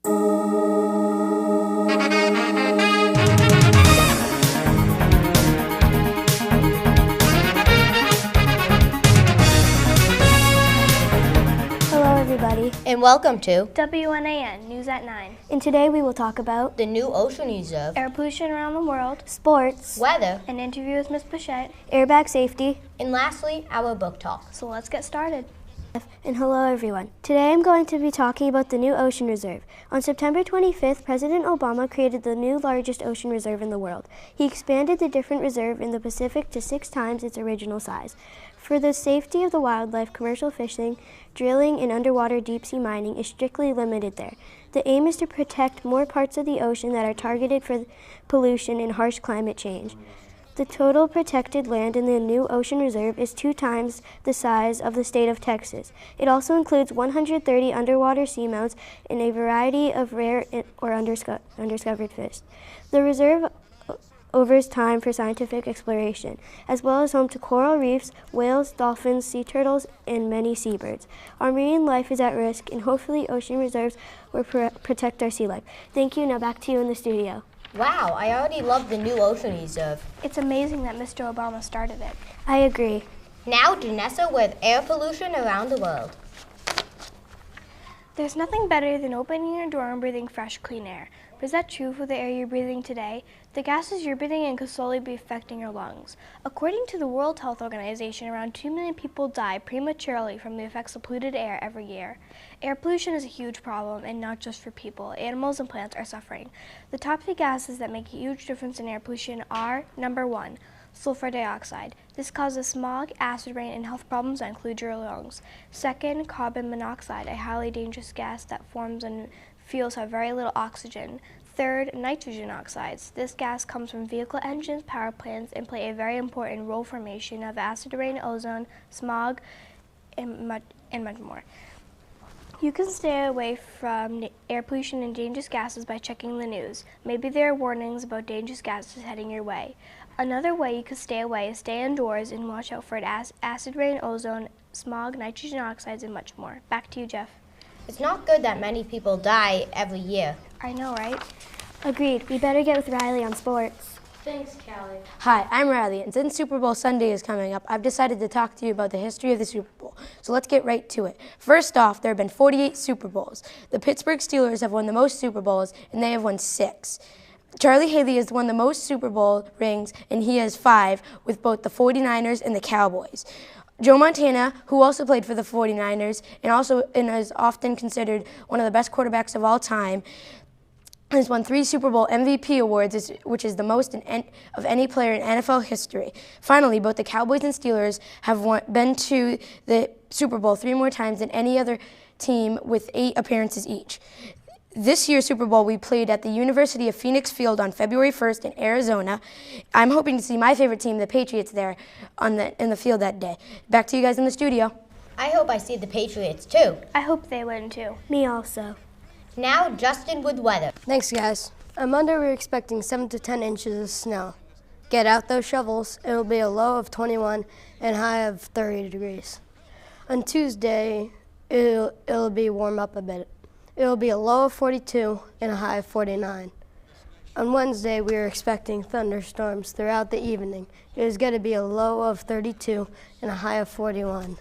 And welcome to WNAN News at 9. And today we will talk about the new ocean reserve, air pollution around the world, sports, weather, an interview with Ms. Bichette, airbag safety, and lastly, our book talk. So let's get started. And hello everyone. Today I'm going to be talking about the new ocean reserve. On September 25th, President Obama created the new largest ocean reserve in the world. He expanded the different reserve in the Pacific to 6 times its original size. For the safety of the wildlife, commercial fishing, drilling, and underwater deep-sea mining is strictly limited there. The aim is to protect more parts of the ocean that are targeted for pollution and harsh climate change. The total protected land in the new ocean reserve is 2 times the size of the state of Texas. It also includes 130 underwater seamounts and a variety of rare or undiscovered fish. The reserve offers time for scientific exploration, as well as home to coral reefs, whales, dolphins, sea turtles, and many seabirds. Our marine life is at risk, and hopefully ocean reserves will protect our sea life. Thank you. Now back to you in the studio. Wow, I already love the new ocean reserve. It's amazing that Mr. Obama started it. I agree. Now, Janessa with air pollution around the world. There's nothing better than opening your door and breathing fresh, clean air. But is that true for the air you're breathing today? The gases you're breathing in could slowly be affecting your lungs. According to the World Health Organization, around 2 million people die prematurely from the effects of polluted air every year. Air pollution is a huge problem, and not just for people. Animals and plants are suffering. The top 3 gases that make a huge difference in air pollution are, number 1, sulfur dioxide. This causes smog, acid rain, and health problems that include your lungs. Second, carbon monoxide, a highly dangerous gas that forms in fuels have very little oxygen. Third, nitrogen oxides. This gas comes from vehicle engines, power plants, and play a very important role formation of acid rain, ozone, smog, and much more. You can stay away from air pollution and dangerous gases by checking the news. Maybe there are warnings about dangerous gases heading your way. Another way you could stay away is stay indoors and watch out for acid rain, ozone, smog, nitrogen oxides, and much more. Back to you, Jeff. It's not good that many people die every year. I know, right? Agreed. We better get with Riley on sports. Thanks, Callie. Hi, I'm Riley, and since Super Bowl Sunday is coming up, I've decided to talk to you about the history of the Super Bowl. So let's get right to it. First off, there have been 48 Super Bowls. The Pittsburgh Steelers have won the most Super Bowls, and they have won 6. Charlie Haley has won the most Super Bowl rings, and he has 5 with both the 49ers and the Cowboys. Joe Montana, who also played for the 49ers and is often considered one of the best quarterbacks of all time, has won 3 Super Bowl MVP awards, which is the most of any player in NFL history. Finally, both the Cowboys and Steelers have been to the Super Bowl 3 more times than any other team with 8 appearances each. This year's Super Bowl we played at the University of Phoenix Field on February 1st in Arizona. I'm hoping to see my favorite team, the Patriots, there in the field that day. Back to you guys in the studio. I hope I see the Patriots too. I hope they win too. Me also. Now, Justin with weather. Thanks, guys. On Monday, we're expecting 7 to 10 inches of snow. Get out those shovels. It'll be a low of 21 and high of 30 degrees. On Tuesday, it'll be warm up a bit. It'll be a low of 42 and a high of 49. On Wednesday, we are expecting thunderstorms throughout the evening. It is going to be a low of 32 and a high of 41.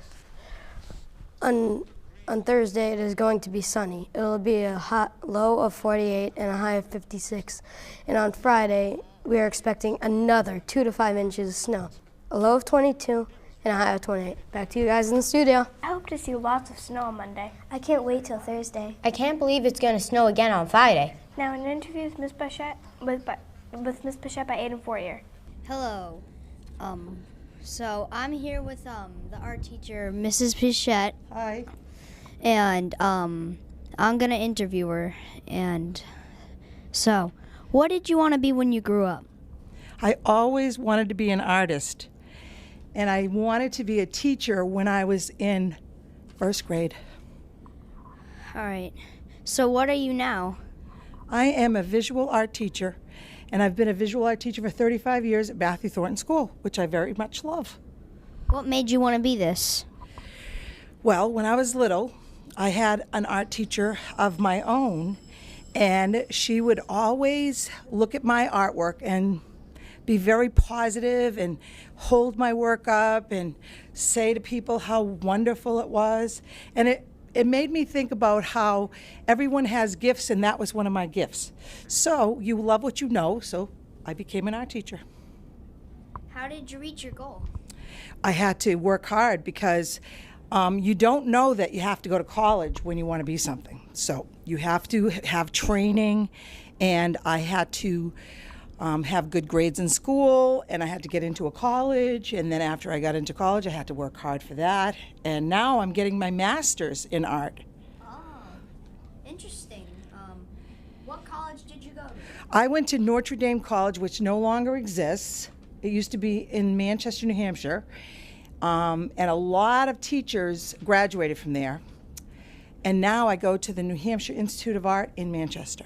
On Thursday, it is going to be sunny. It will be a low of 48 and a high of 56. And on Friday, we are expecting another 2 to 5 inches of snow. A low of 22 and a high of 28. Back to you guys in the studio. I hope to see lots of snow on Monday. I can't wait till Thursday. I can't believe it's going to snow again on Friday. Now, an interview with Ms. Bichette with Ms. Bichette by Aiden Fourier. Hello. So I'm here with the art teacher, Mrs. Bichette. Hi. And I'm gonna interview her. And so, what did you want to be when you grew up? I always wanted to be an artist, and I wanted to be a teacher when I was in 1st grade. All right. So what are you now? I am a visual art teacher, and I've been a visual art teacher for 35 years at Thornton School, which I very much love. What made you want to be this? Well, when I was little, I had an art teacher of my own, And she would always look at my artwork and be very positive and hold my work up and say to people how wonderful it was. And it made me think about how everyone has gifts, and that was one of my gifts. So you love what you know, so I became an art teacher. How did you reach your goal? I had to work hard because you don't know that you have to go to college when you want to be something. So you have to have training, and I had to have good grades in school, and I had to get into a college, and then after I got into college I had to work hard for that, and now I'm getting my master's in art. Oh, interesting. What college did you go to? I went to Notre Dame College, which no longer exists. It used to be in Manchester, New Hampshire, and a lot of teachers graduated from there, and now I go to the New Hampshire Institute of Art in Manchester.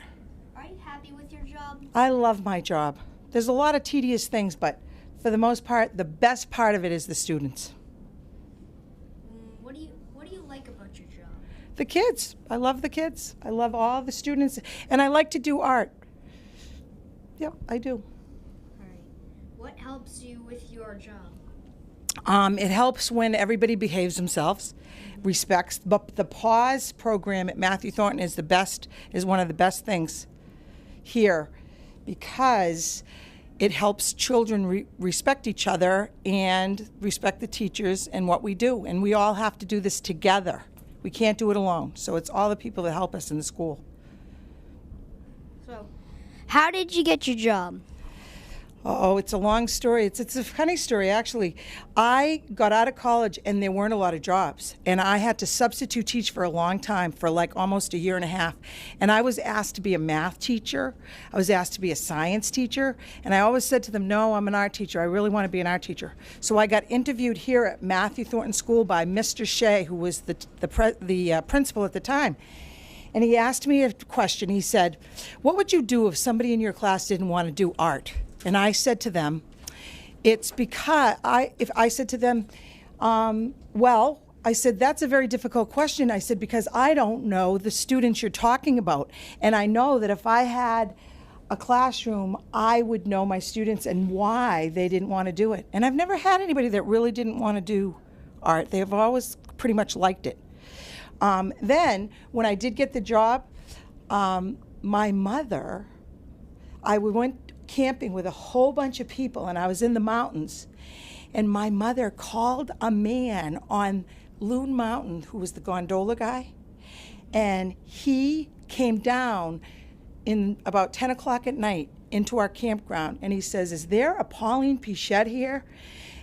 Are you happy with your job? I love my job. There's a lot of tedious things, but for the most part, the best part of it is the students. What do you like about your job? The kids. I love the kids. I love all the students, and I like to do art. Yep, I do. All right. What helps you with your job? It helps when everybody behaves themselves, respects. But the pause program at Matthew Thornton is one of the best things here, because it helps children respect each other and respect the teachers and what we do. And we all have to do this together. We can't do it alone. So it's all the people that help us in the school. So, how did you get your job? Oh, it's a long story. It's a funny story, actually. I got out of college and there weren't a lot of jobs. And I had to substitute teach for a long time, for like almost a year and a half. And I was asked to be a math teacher. I was asked to be a science teacher. And I always said to them, no, I'm an art teacher. I really want to be an art teacher. So I got interviewed here at Matthew Thornton School by Mr. Shea, who was the principal at the time. And he asked me a question. He said, what would you do if somebody in your class didn't want to do art? And I said to them, it's because I said to them, well, I said, that's a very difficult question. I said, because I don't know the students you're talking about. And I know that if I had a classroom, I would know my students and why they didn't want to do it. And I've never had anybody that really didn't want to do art. They've always pretty much liked it. Then, when I did get the job, my mother, I went camping with a whole bunch of people, and I was in the mountains, and my mother called a man on Loon Mountain who was the gondola guy, and he came down in about 10 o'clock at night into our campground, and he says, is there a Pauline Pichette here?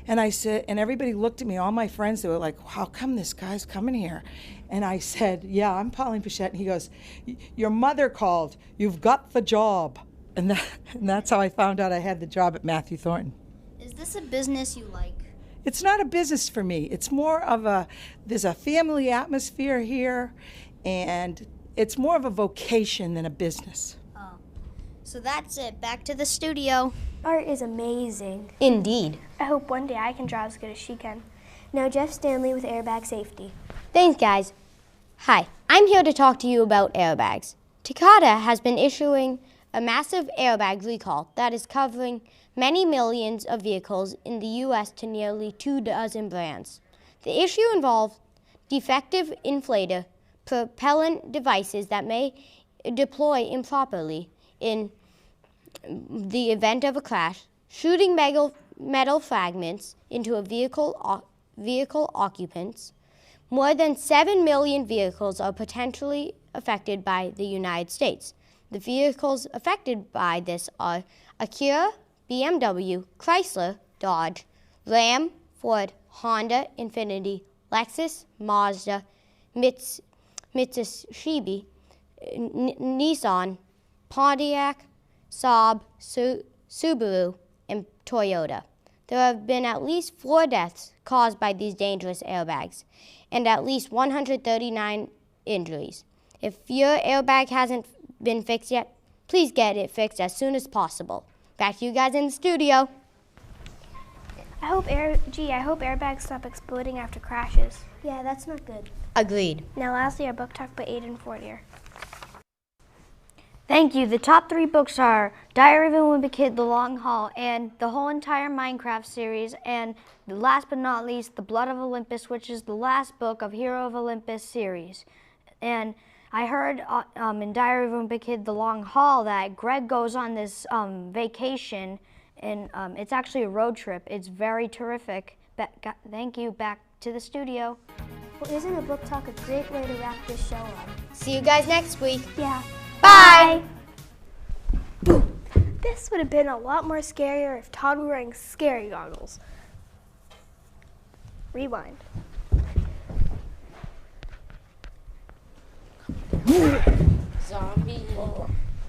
And I said, and everybody looked at me, all my friends, they were like, how come this guy's coming here? And I said, yeah, I'm Pauline Pichette. And he goes, your mother called, you've got the job. And that's how I found out I had the job at Matthew Thornton. Is this a business you like? It's not a business for me. It's more of there's a family atmosphere here, and it's more of a vocation than a business. Oh, so that's it. Back to the studio. Art is amazing. Indeed. I hope one day I can draw as good as she can. Now Jeff Stanley with Airbag Safety. Thanks, guys. Hi, I'm here to talk to you about airbags. Takata has been issuing a massive airbag recall that is covering many millions of vehicles in the U.S. to nearly 24 brands. The issue involved defective inflator propellant devices that may deploy improperly in the event of a crash, shooting metal fragments into a vehicle occupants. More than 7 million vehicles are potentially affected by the United States. The vehicles affected by this are Acura, BMW, Chrysler, Dodge, Ram, Ford, Honda, Infiniti, Lexus, Mazda, Mitsubishi, Nissan, Pontiac, Saab, Subaru, and Toyota. There have been at least 4 deaths caused by these dangerous airbags and at least 139 injuries. If your airbag hasn't been fixed yet, please get it fixed as soon as possible. Back to you guys in the studio. I hope airbags stop exploding after crashes. Yeah, that's not good. Agreed. Now lastly, our book talk by Aiden Fortier. Thank you. The top 3 books are Diary of a Wimpy Kid, The Long Haul, and the whole entire Minecraft series, and last but not least, The Blood of Olympus, which is the last book of Hero of Olympus series. And I heard in Diary of a Wimpy Kid, The Long Haul, that Greg goes on this vacation, and it's actually a road trip. It's very terrific. Thank you. Back to the studio. Well, isn't a book talk a great way to wrap this show up? See you guys next week. Yeah. Bye. This would have been a lot more scarier if Todd were wearing scary goggles. Rewind.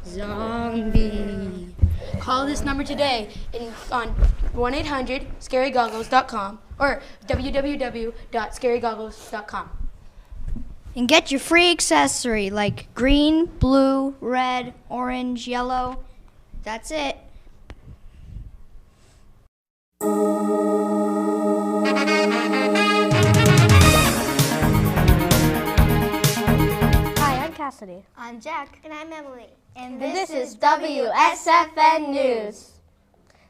Zombie. Call this number today on 1-800-ScaryGoggles.com or www.scarygoggles.com. And get your free accessory like green, blue, red, orange, yellow. That's it. Hi, I'm Cassidy. I'm Jack. And I'm Emily. And This is WSFN News.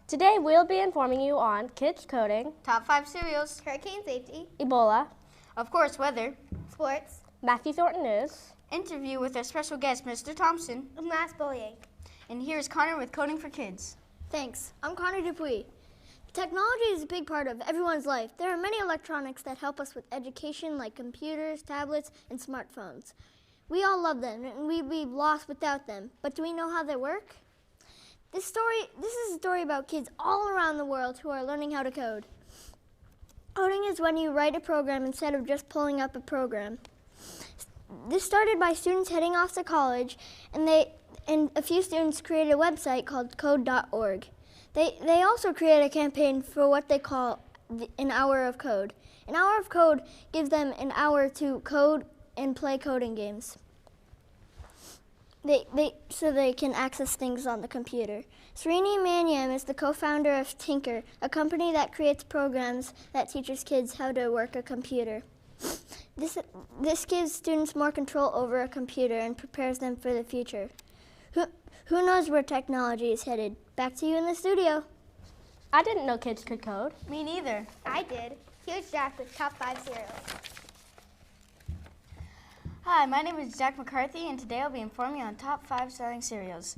Today we'll be informing you on kids coding, Top 5 cereals. Hurricane safety, Ebola, Of course, weather. sports, Matthew Thornton News, Interview with our special guest, Mr. Thompson. and mass bullying. And here's Connor with Coding for Kids. Thanks. I'm Connor Dupuis. Technology is a big part of everyone's life. There are many electronics that help us with education, like computers, tablets, and smartphones. We all love them, and we'd be lost without them. But do we know how they work? This is a story about kids all around the world who are learning how to code. Coding is when you write a program instead of just pulling up a program. This started by students heading off to college, and a few students created a website called code.org. They also created a campaign for what they call an hour of code. An hour of code gives them an hour to code and play coding games. So they can access things on the computer. Srini Maniam is the co-founder of Tinker, a company that creates programs that teaches kids how to work a computer. This gives students more control over a computer and prepares them for the future. Who knows where technology is headed? Back to you in the studio. I didn't know kids could code. Me neither. I did. Here's Jack with top 5 cereals. Hi, my name is Jack McCarthy, and today I'll be informing you on top 5 selling cereals.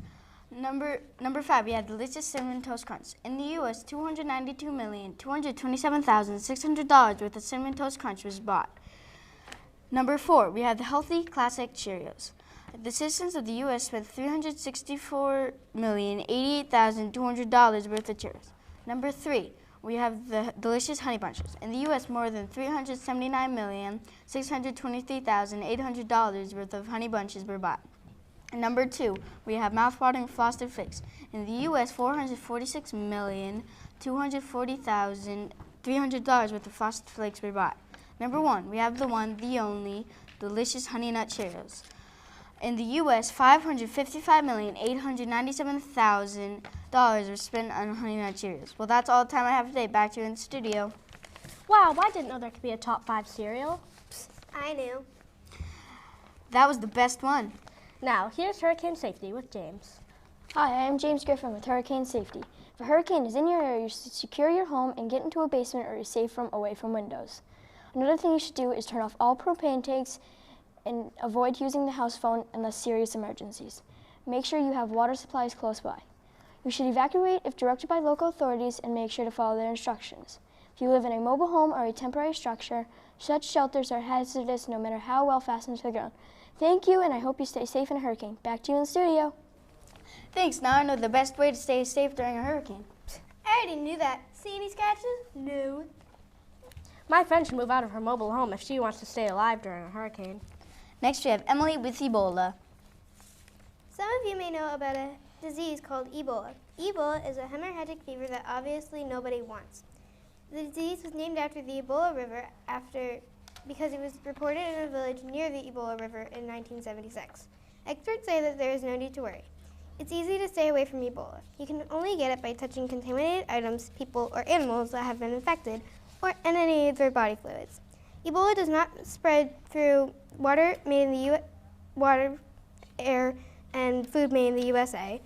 Number 5, we have Delicious Cinnamon Toast Crunch. In the U.S., $292,227,600 worth of Cinnamon Toast Crunch was bought. Number 4, we have the Healthy Classic Cheerios. The citizens of the U.S. spent $364,088,200 worth of Cheerios. Number 3, we have the Delicious Honey Bunches. In the U.S., more than $379,623,800 worth of Honey Bunches were bought. And number 2, we have mouth-watering Frosted Flakes. In the U.S., $446,240,300 worth of Frosted Flakes were bought. Number 1, we have the only, Delicious Honey Nut Cheerios. In the U.S., $555,897,000 were spent on Honey Nut Cheerios. Well, that's all the time I have today. Back to you in the studio. Wow, I didn't know there could be a top 5 cereal. I knew. That was the best one. Now, here's Hurricane Safety with James. Hi, I'm James Griffin with Hurricane Safety. If a hurricane is in your area, you should secure your home and get into a basement or a safe room away from windows. Another thing you should do is turn off all propane tanks and avoid using the house phone unless serious emergencies. Make sure you have water supplies close by. You should evacuate if directed by local authorities and make sure to follow their instructions. If you live in a mobile home or a temporary structure, such shelters are hazardous no matter how well fastened to the ground. Thank you, and I hope you stay safe in a hurricane. Back to you in the studio. Thanks. Now I know the best way to stay safe during a hurricane. I already knew that. See any scratches? No. My friend should move out of her mobile home if she wants to stay alive during a hurricane. Next, we have Emily with Ebola. Some of you may know about a disease called Ebola. Ebola is a hemorrhagic fever that obviously nobody wants. The disease was named after the Ebola River because it was reported in a village near the Ebola River in 1976. Experts say that there is no need to worry. It's easy to stay away from Ebola. You can only get it by touching contaminated items, people, or animals that have been infected, and any of their body fluids. Ebola does not spread through water made in the water, air, and food made in the USA.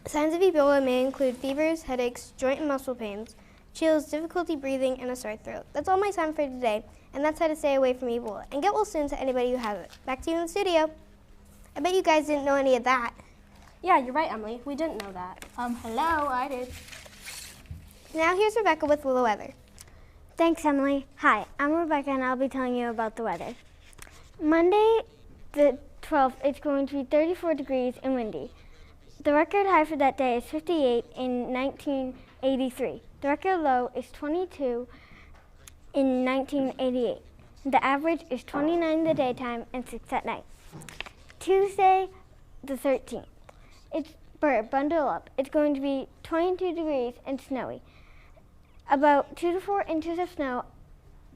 Signs of Ebola may include fevers, headaches, joint and muscle pains, chills, difficulty breathing, and a sore throat. That's all my time for today, and that's how to stay away from Ebola. And get well soon to anybody who has it. Back to you in the studio. I bet you guys didn't know any of that. Yeah, you're right, Emily. We didn't know that. Hello, I did. Now here's Rebecca with the weather. Thanks, Emily. Hi, I'm Rebecca, and I'll be telling you about the weather. Monday, the 12th, it's going to be 34 degrees and windy. The record high for that day is 58 in 1983. The record low is 22 in 1988. The average is 29 in the daytime and 6 at night. Tuesday, the 13th. Bundle up. It's going to be 22 degrees and snowy. About 2 to 4 inches of snow,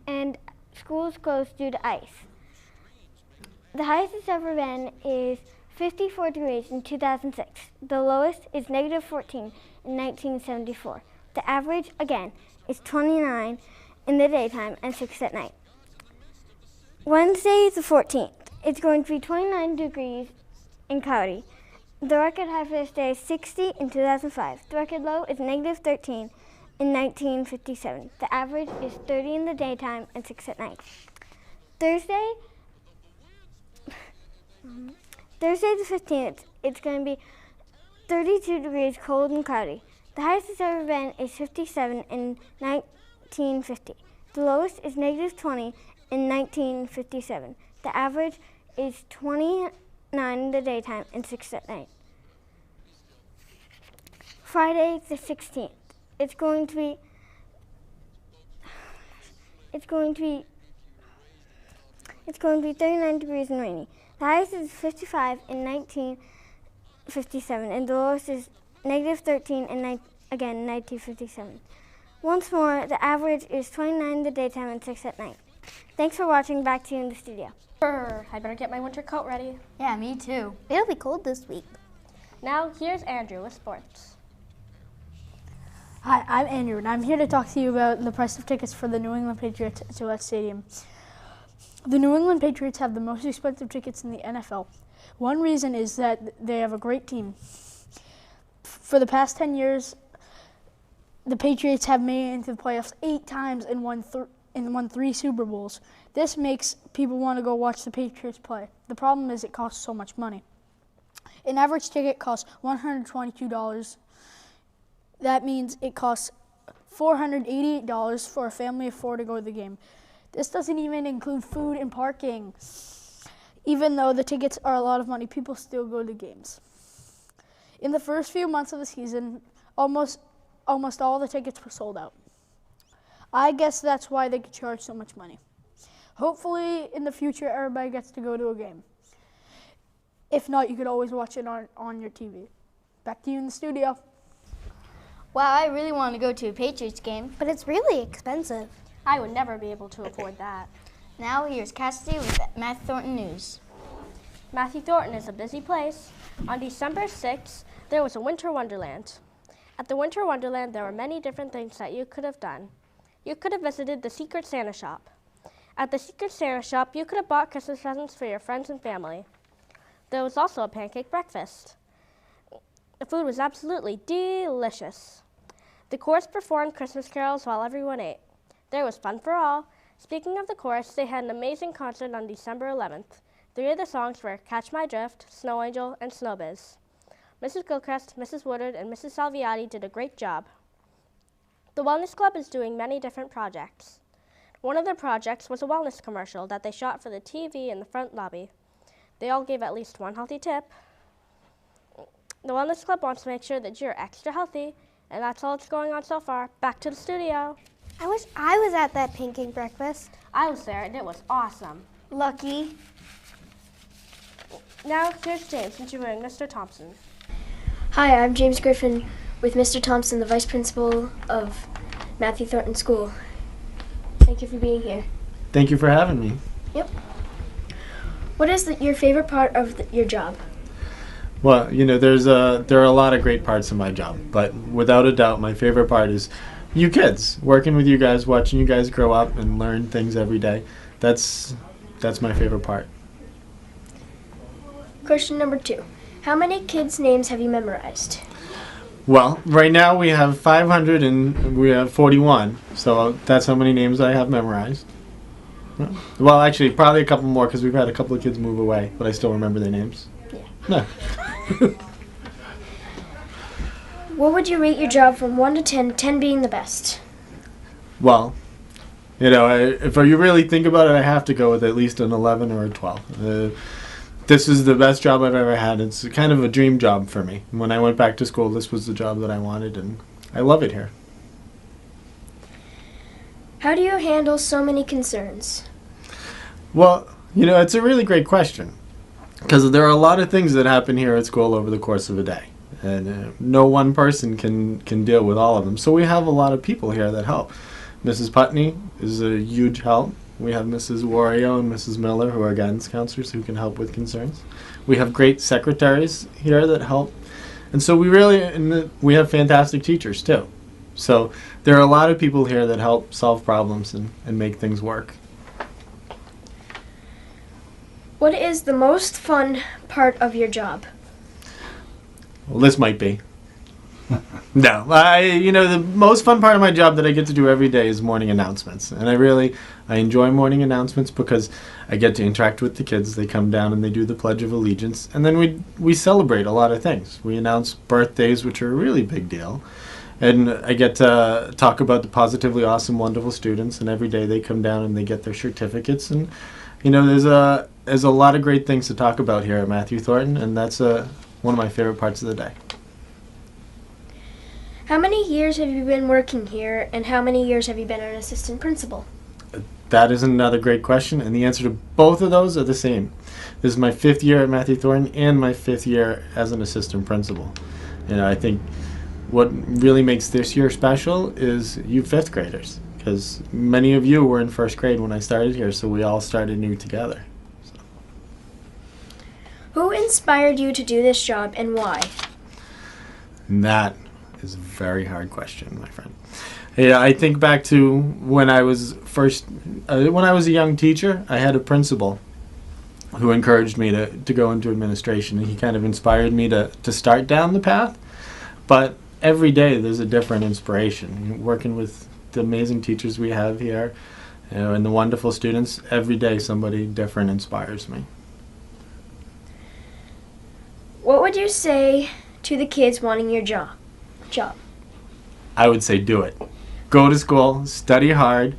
and schools closed due to ice. The highest it's ever been is 54 degrees in 2006. The lowest is negative 14 in 1974. The average, again, is 29 in the daytime and 6 at night. Wednesday, the 14th. It's going to be 29 degrees and cloudy. The record high for this day is 60 in 2005. The record low is negative 13 in 1957. The average is 30 in the daytime and 6 at night. Thursday the 15th, it's going to be 32 degrees, cold and cloudy. The highest it's ever been is 57 in 1950. The lowest is negative 20 in 1957. The average is 29 in the daytime and 6 at night. Friday the 16th, it's going to be 39 degrees and rainy. The highest is 55 in 1957, and the lowest is negative 13 in 1957. Once more, the average is 29 in the daytime and 6 at night. Thanks for watching. Back to you in the studio. I better get my winter coat ready. Yeah, me too. It'll be cold this week. Now, here's Andrew with sports. Hi, I'm Andrew, and I'm here to talk to you about the price of tickets for the New England Patriots at Gillette Stadium. The New England Patriots have the most expensive tickets in the NFL. One reason is that they have a great team. For the past 10 years, the Patriots have made it into the playoffs 8 times and won 3 Super Bowls. This makes people want to go watch the Patriots play. The problem is it costs so much money. An average ticket costs $122. That means it costs $488 for a family of 4 to go to the game. This doesn't even include food and parking. Even though the tickets are a lot of money, people still go to games. In the first few months of the season, almost all the tickets were sold out. I guess that's why they could charge so much money. Hopefully, in the future, everybody gets to go to a game. If not, you could always watch it on your TV. Back to you in the studio. Wow, I really want to go to a Patriots game. But it's really expensive. I would never be able to afford that. Now here's Cassidy with Matthew Thornton News. Matthew Thornton is a busy place. On December 6th, there was a Winter Wonderland. At the Winter Wonderland, there were many different things that you could have done. You could have visited the Secret Santa shop. At the Secret Santa shop, you could have bought Christmas presents for your friends and family. There was also a pancake breakfast. The food was absolutely delicious. The chorus performed Christmas carols while everyone ate. There was fun for all. Speaking of the chorus, they had an amazing concert on December 11th. 3 of the songs were Catch My Drift, Snow Angel, and Snowbiz. Mrs. Gilchrist, Mrs. Woodard, and Mrs. Salviati did a great job. The Wellness Club is doing many different projects. One of their projects was a wellness commercial that they shot for the TV in the front lobby. They all gave at least one healthy tip. The Wellness Club wants to make sure that you're extra healthy, and that's all that's going on so far. Back to the studio. I wish I was at that pancake breakfast. I was there, and it was awesome. Lucky. Now, here's James interviewing Mr. Thompson. Hi, I'm James Griffin with Mr. Thompson, the Vice Principal of Matthew Thornton School. Thank you for being here. Thank you for having me. Yep. What is your favorite part of your job? Well, you know, there are a lot of great parts of my job, but without a doubt, my favorite part is you kids, working with you guys, watching you guys grow up and learn things every day. That's my favorite part. Question number 2. How many kids' names have you memorized? Well, right now we have 500 and we have 41, so that's how many names I have memorized. Well, actually, probably a couple more because we've had a couple of kids move away, but I still remember their names. Yeah. What would you rate your job from 1 to 10, 10 being the best? Well, if you really think about it, I have to go with at least an 11 or a 12. This is the best job I've ever had. It's kind of a dream job for me. When I went back to school, this was the job that I wanted, and I love it here. How do you handle so many concerns? Well, it's a really great question because there are a lot of things that happen here at school over the course of a day, and no one person can deal with all of them. So we have a lot of people here that help. Mrs. Putney is a huge help. We have Mrs. Wario and Mrs. Miller, who are guidance counselors who can help with concerns. We have great secretaries here that help. And so we have fantastic teachers too. So there are a lot of people here that help solve problems and make things work. What is the most fun part of your job? Well, this might be. No, the most fun part of my job that I get to do every day is morning announcements. And I enjoy morning announcements because I get to interact with the kids. They come down and they do the Pledge of Allegiance. And then we celebrate a lot of things. We announce birthdays, which are a really big deal. And I get to talk about the positively awesome, wonderful students. And every day they come down and they get their certificates. And, there's a lot of great things to talk about here at Matthew Thornton. And that's one of my favorite parts of the day. How many years have you been working here, and how many years have you been an assistant principal? That is another great question, and the answer to both of those are the same. This is my 5th year at Matthew Thornton and my 5th year as an assistant principal. I think what really makes this year special is you 5th graders, because many of you were in 1st grade when I started here, so we all started new together. Who inspired you to do this job, and why? That is a very hard question, my friend. Yeah, I think back to when I was a young teacher, I had a principal who encouraged me to go into administration, and he kind of inspired me to start down the path. But every day there's a different inspiration. Working with the amazing teachers we have here, and the wonderful students, every day somebody different inspires me. What would you say to the kids wanting your job? I would say do it. Go to school, study hard,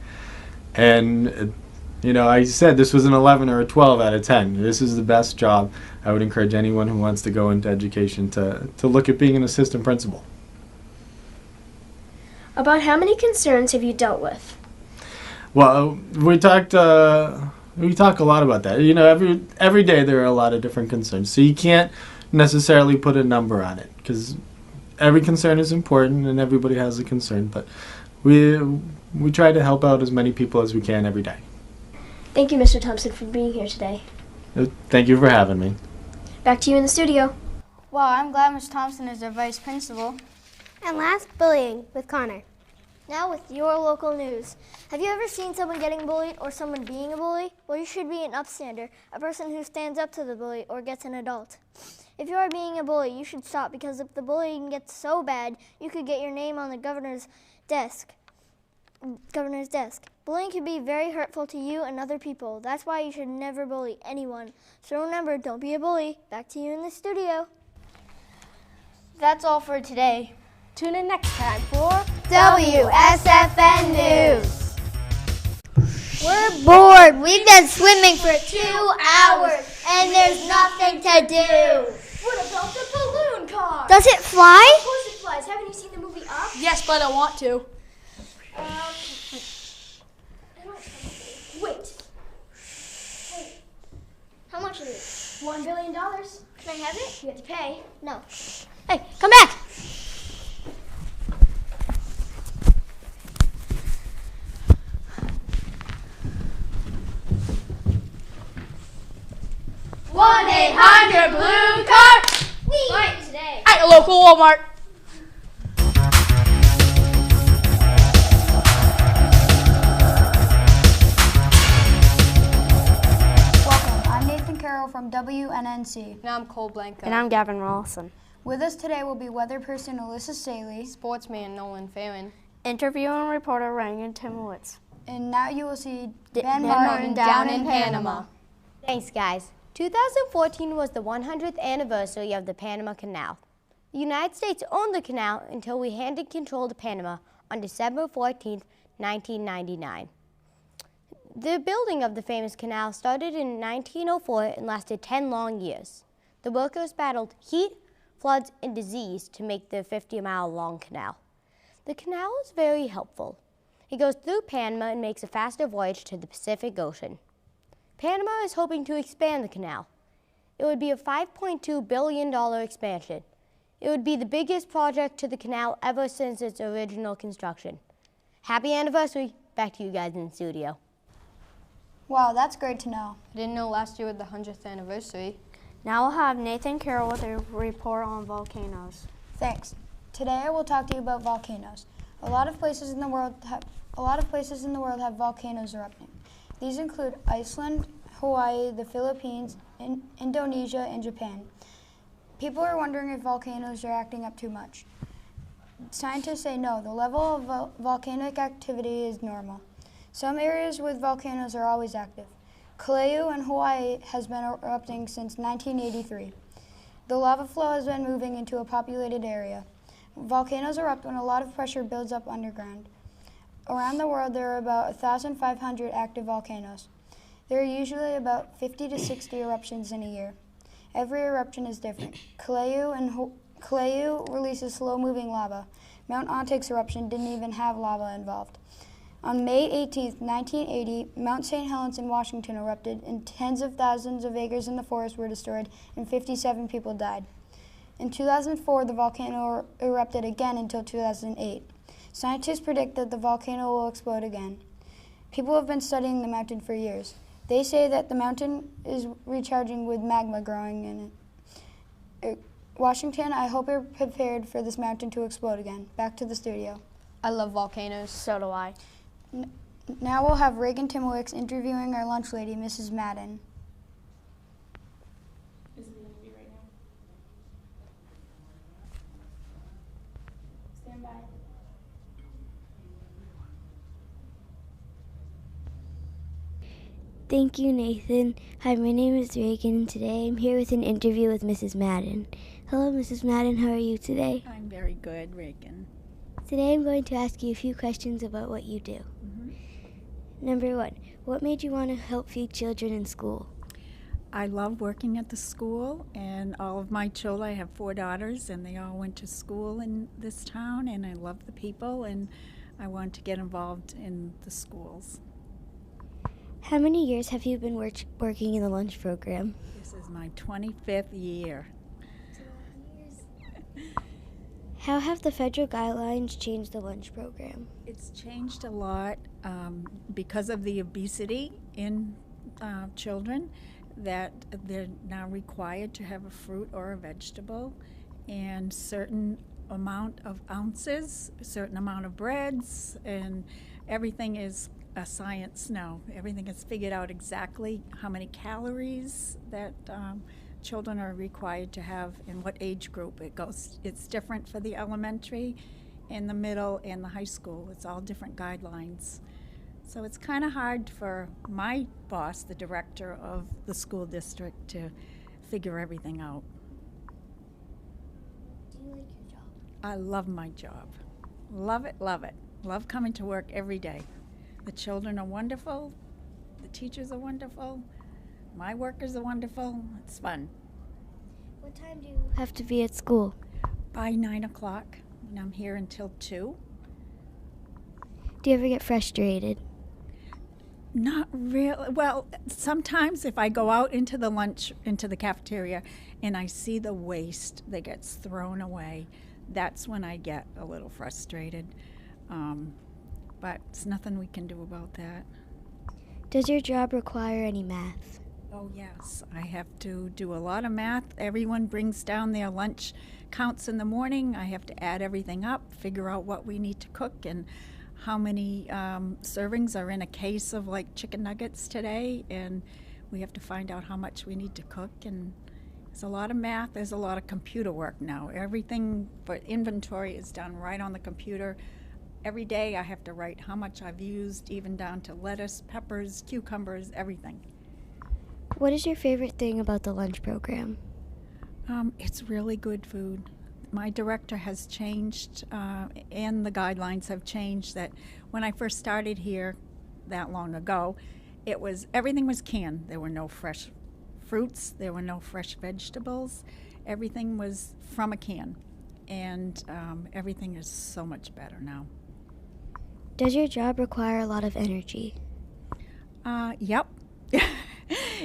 and I said this was an 11 or a 12 out of 10. This is the best job. I would encourage anyone who wants to go into education to look at being an assistant principal. About how many concerns have you dealt with? Well, we talk a lot about that. Every day there are a lot of different concerns, so you can't necessarily put a number on it because every concern is important and everybody has a concern, but we try to help out as many people as we can every day. Thank you, Mr. Thompson, for being here today. Thank you for having me. Back to you in the studio. Well, I'm glad Ms. Thompson is our vice principal. And last, bullying with Connor. Now with your local news. Have you ever seen someone getting bullied or someone being a bully? Well, you should be an upstander, a person who stands up to the bully or gets an adult. If you are being a bully, you should stop because if the bullying gets so bad, you could get your name on the governor's desk. Bullying can be very hurtful to you and other people. That's why you should never bully anyone. So remember, don't be a bully. Back to you in the studio. That's all for today. Tune in next time for WSFN News. We're bored. We've been swimming for 2 hours and there's nothing to do. What about the balloon car? Does it fly? Of course it flies. Haven't you seen the movie Up? Yes, but I want to. Wait. How much is it? $1 billion. Can I have it? You have to pay. No. Hey, come back. Blue car. Right today. At a local Walmart. Welcome, I'm Nathan Carroll from from WNNC. And I'm Cole Blanco. And I'm Gavin Rawlson. With us today will be weather person Alyssa Staley, sportsman Nolan Farron, interview and reporter Ryan Timowitz. And now you will see Ben Martin down in Panama. Thanks, guys. 2014 was the 100th anniversary of the Panama Canal. The United States owned the canal until we handed control to Panama on December 14, 1999. The building of the famous canal started in 1904 and lasted 10 long years. The workers battled heat, floods, and disease to make the 50-mile-long canal. The canal is very helpful. It goes through Panama and makes a faster voyage to the Pacific Ocean. Panama is hoping to expand the canal. It would be a $5.2 billion expansion. It would be the biggest project to the canal ever since its original construction. Happy anniversary. Back to you guys in the studio. Wow, that's great to know. I didn't know last year was the 100th anniversary. Now we'll have Nathan Carroll with a report on volcanoes. Thanks. Today I will talk to you about volcanoes. A lot of places in the world have volcanoes erupting. These include Iceland, Hawaii, the Philippines, Indonesia, and Japan. People are wondering if volcanoes are acting up too much. Scientists say no, the level of volcanic activity is normal. Some areas with volcanoes are always active. Kauai in Hawaii has been erupting since 1983. The lava flow has been moving into a populated area. Volcanoes erupt when a lot of pressure builds up underground. Around the world, there are about 1,500 active volcanoes. There are usually about 50 to 60 eruptions in a year. Every eruption is different. Kauai releases slow-moving lava. Mount Ontik's eruption didn't even have lava involved. On May 18, 1980, Mount St. Helens in Washington erupted, and tens of thousands of acres in the forest were destroyed, and 57 people died. In 2004, the volcano erupted again until 2008. Scientists predict that the volcano will explode again. People have been studying the mountain for years. They say that the mountain is recharging with magma growing in it. Washington, I hope you're prepared for this mountain to explode again. Back to the studio. I love volcanoes. So do I. Now we'll have Reagan Timowicz interviewing our lunch lady, Mrs. Madden. Is it the interview right now? Stand by. Thank you, Nathan. Hi, my name is Reagan, and today I'm here with an interview with Mrs. Madden. Hello, Mrs. Madden. How are you today? I'm very good, Reagan. Today I'm going to ask you a few questions about what you do. Number one, what made you want to help feed children in school? I love working at the school, and all of my children, I have 4 daughters, and they all went to school in this town, and I love the people, and I want to get involved in the schools. How many years have you been working in the lunch program? This is my 25th year. How have the federal guidelines changed the lunch program? It's changed a lot because of the obesity in children, that they're now required to have a fruit or a vegetable and certain amount of ounces, a certain amount of breads, and everything is a science now. Everything is figured out exactly how many calories that children are required to have in what age group it goes. It's different for the elementary, in the middle, and the high school. It's all different guidelines. So it's kind of hard for my boss, the director of the school district, to figure everything out. Do you like your job? I love my job. Love it, love it. Love coming to work every day. The children are wonderful. The teachers are wonderful. My workers are wonderful. It's fun. What time do you have to be at school? By 9 o'clock, and I'm here until 2. Do you ever get frustrated? Not really. Well, sometimes if I go out into the cafeteria, and I see the waste that gets thrown away, that's when I get a little frustrated. But it's nothing we can do about that. Does your job require any math? Oh, yes. I have to do a lot of math. Everyone brings down their lunch counts in the morning. I have to add everything up, figure out what we need to cook and how many servings are in a case of like chicken nuggets today. And we have to find out how much we need to cook, and there's a lot of math, there's a lot of computer work now. Everything for inventory is done right on the computer. Every day I have to write how much I've used, even down to lettuce, peppers, cucumbers, everything. What is your favorite thing about the lunch program? It's really good food. My director has changed, and the guidelines have changed. That when I first started here that long ago, everything was canned. There were no fresh fruits, there were no fresh vegetables. Everything was from a can, and everything is so much better now. Does your job require a lot of energy? Yep.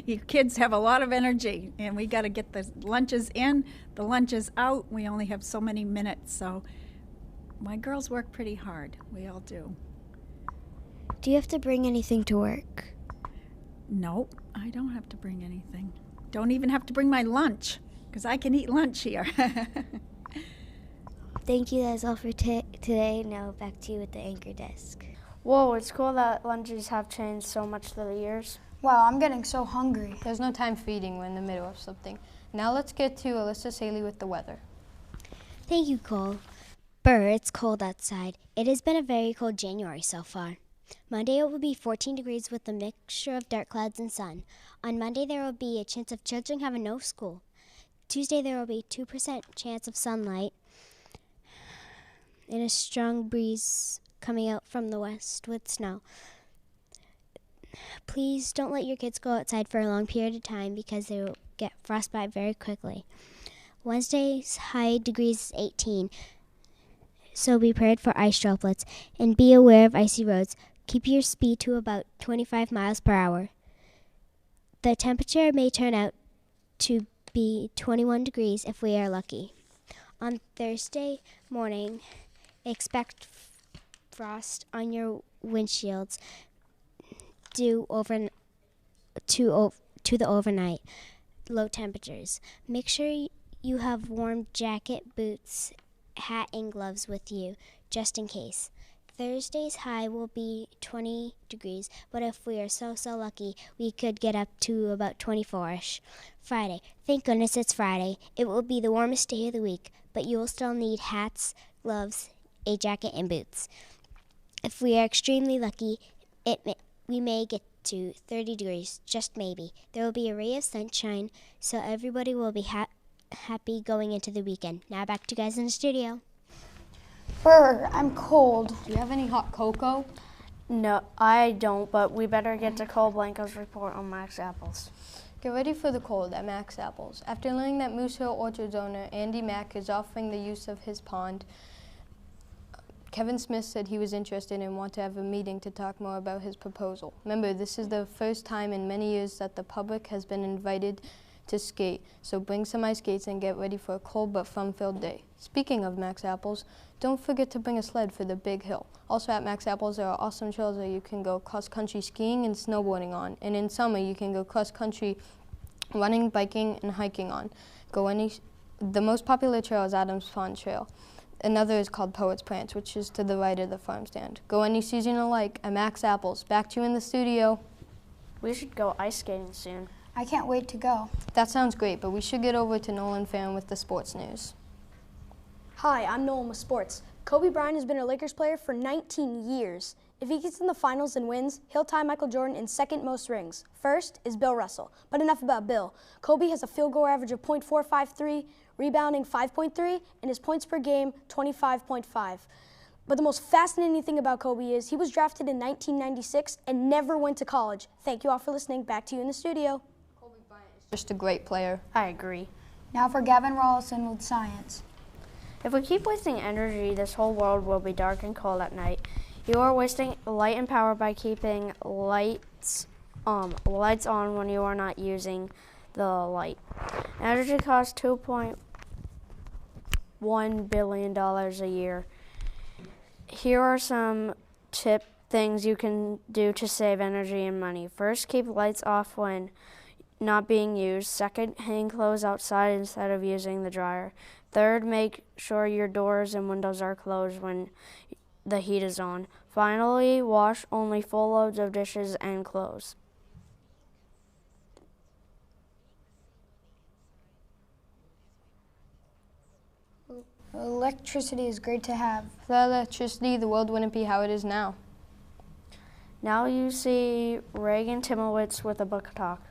You kids have a lot of energy, and we got to get the lunches in, the lunches out. We only have so many minutes, so my girls work pretty hard. We all do. Do you have to bring anything to work? Nope, I don't have to bring anything. Don't even have to bring my lunch, because I can eat lunch here. Thank you, that's all for today. Now back to you at the anchor desk. Whoa, it's cool that lunches have changed so much through the years. Wow, I'm getting so hungry. There's no time for eating. We're in the middle of something. Now let's get to Alyssa Saley with the weather. Thank you, Cole. Burr, it's cold outside. It has been a very cold January so far. Monday it will be 14 degrees with a mixture of dark clouds and sun. On Monday there will be a chance of children having no school. Tuesday there will be 2% chance of sunlight and a strong breeze coming out from the west with snow. Please don't let your kids go outside for a long period of time because they will get frostbite very quickly. Wednesday's high degrees is 18, so be prepared for ice droplets and be aware of icy roads. Keep your speed to about 25 miles per hour. The temperature may turn out to be 21 degrees if we are lucky. On Thursday morning, expect frost on your windshields due to the overnight low temperatures. Make sure you have warm jacket, boots, hat, and gloves with you, just in case. Thursday's high will be 20 degrees, but if we are so lucky, we could get up to about 24-ish. Friday, thank goodness it's Friday. It will be the warmest day of the week, but you will still need hats, gloves, a jacket, and boots. If we are extremely lucky, we may get to 30 degrees, just maybe. There will be a ray of sunshine, so everybody will be happy going into the weekend. Now back to you guys in the studio. Burr, I'm cold. Do you have any hot cocoa? No, I don't, but we better get to Cole Blanco's report on Max Apples. Get ready for the cold at Max Apples. After learning that Moose Hill Orchards owner Andy Mack is offering the use of his pond, Kevin Smith said he was interested and wanted to have a meeting to talk more about his proposal. Remember, this is the first time in many years that the public has been invited to skate, so bring some ice skates and get ready for a cold but fun-filled day. Speaking of Max Apples, don't forget to bring a sled for the big hill. Also at Max Apples, there are awesome trails that you can go cross-country skiing and snowboarding on, and in summer you can go cross-country running, biking, and hiking on. The most popular trail is Adams Pond Trail. Another is called Poets Prance, which is to the right of the farm stand. Go any season alike at Max Apples. Back to you in the studio. We should go ice skating soon. I can't wait to go. That sounds great, but we should get over to Nolan Farron with the sports news. Hi, I'm Nolan with sports. Kobe Bryant has been a Lakers player for 19 years. If he gets in the finals and wins, he'll tie Michael Jordan in second most rings. First is Bill Russell. But enough about Bill. Kobe has a field goal average of .453, rebounding 5.3, and his points per game 25.5. But the most fascinating thing about Kobe is he was drafted in 1996 and never went to college. Thank you all for listening. Back to you in the studio. Kobe Bryant is just a great player. I agree. Now for Gavin Rollison with science. If we keep wasting energy, this whole world will be dark and cold at night. You are wasting light and power by keeping lights on when you are not using the light. Energy costs $2.1 billion a year. Here are some things you can do to save energy and money. First, keep lights off when not being used. Second, hang clothes outside instead of using the dryer. Third, make sure your doors and windows are closed when the heat is on. Finally, wash only full loads of dishes and clothes. Electricity is great to have. Without electricity, the world wouldn't be how it is now. Now you see Reagan Timowitz with a book talk.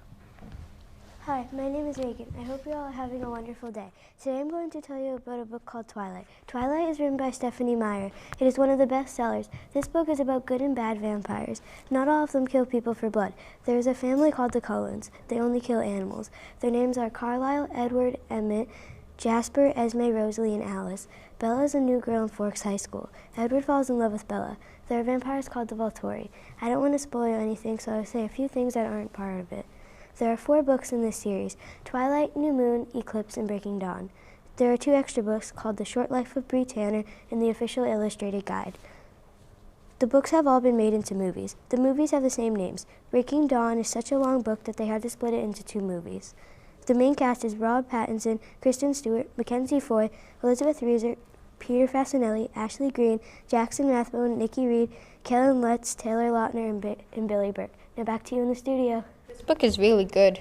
Hi, my name is Reagan. I hope you all are having a wonderful day. Today I'm going to tell you about a book called Twilight. Twilight is written by Stephanie Meyer. It is one of the best sellers. This book is about good and bad vampires. Not all of them kill people for blood. There is a family called the Cullens. They only kill animals. Their names are Carlisle, Edward, Emmett, Jasper, Esme, Rosalie, and Alice. Bella is a new girl in Forks High School. Edward falls in love with Bella. There are vampires called the Volturi. I don't want to spoil anything, so I'll say a few things that aren't part of it. There are 4 books in this series: Twilight, New Moon, Eclipse, and Breaking Dawn. There are 2 extra books called The Short Life of Bree Tanner and The Official Illustrated Guide. The books have all been made into movies. The movies have the same names. Breaking Dawn is such a long book that they had to split it into 2 movies. The main cast is Rob Pattinson, Kristen Stewart, Mackenzie Foy, Elizabeth Reeser, Peter Fasinelli, Ashley Greene, Jackson Rathbone, Nikki Reed, Kellen Lutz, Taylor Lautner, and Billy Burke. Now back to you in the studio. This book is really good.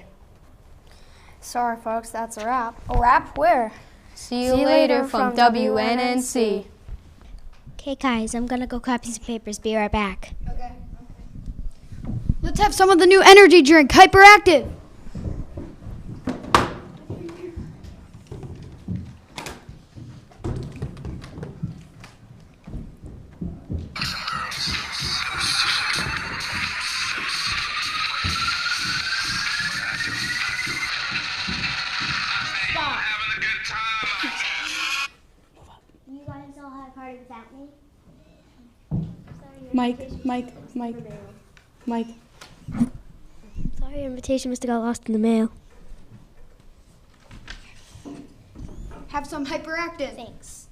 Sorry, folks, that's a wrap. A wrap? Where? See you later from WNNC. Okay, guys, I'm gonna go copy some papers. Be right back. Okay. Let's have some of the new energy drink, Hyperactive. You guys all had a party without me? Mike. Sorry, your invitation must have got lost in the mail. Have some Hyperactive. Thanks.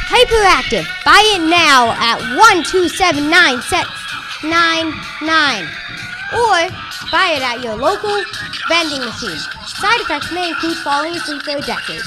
Hyperactive. Buy it now at 1279699 or buy it at your local vending machine. Side effects may include falling asleep or ejectors.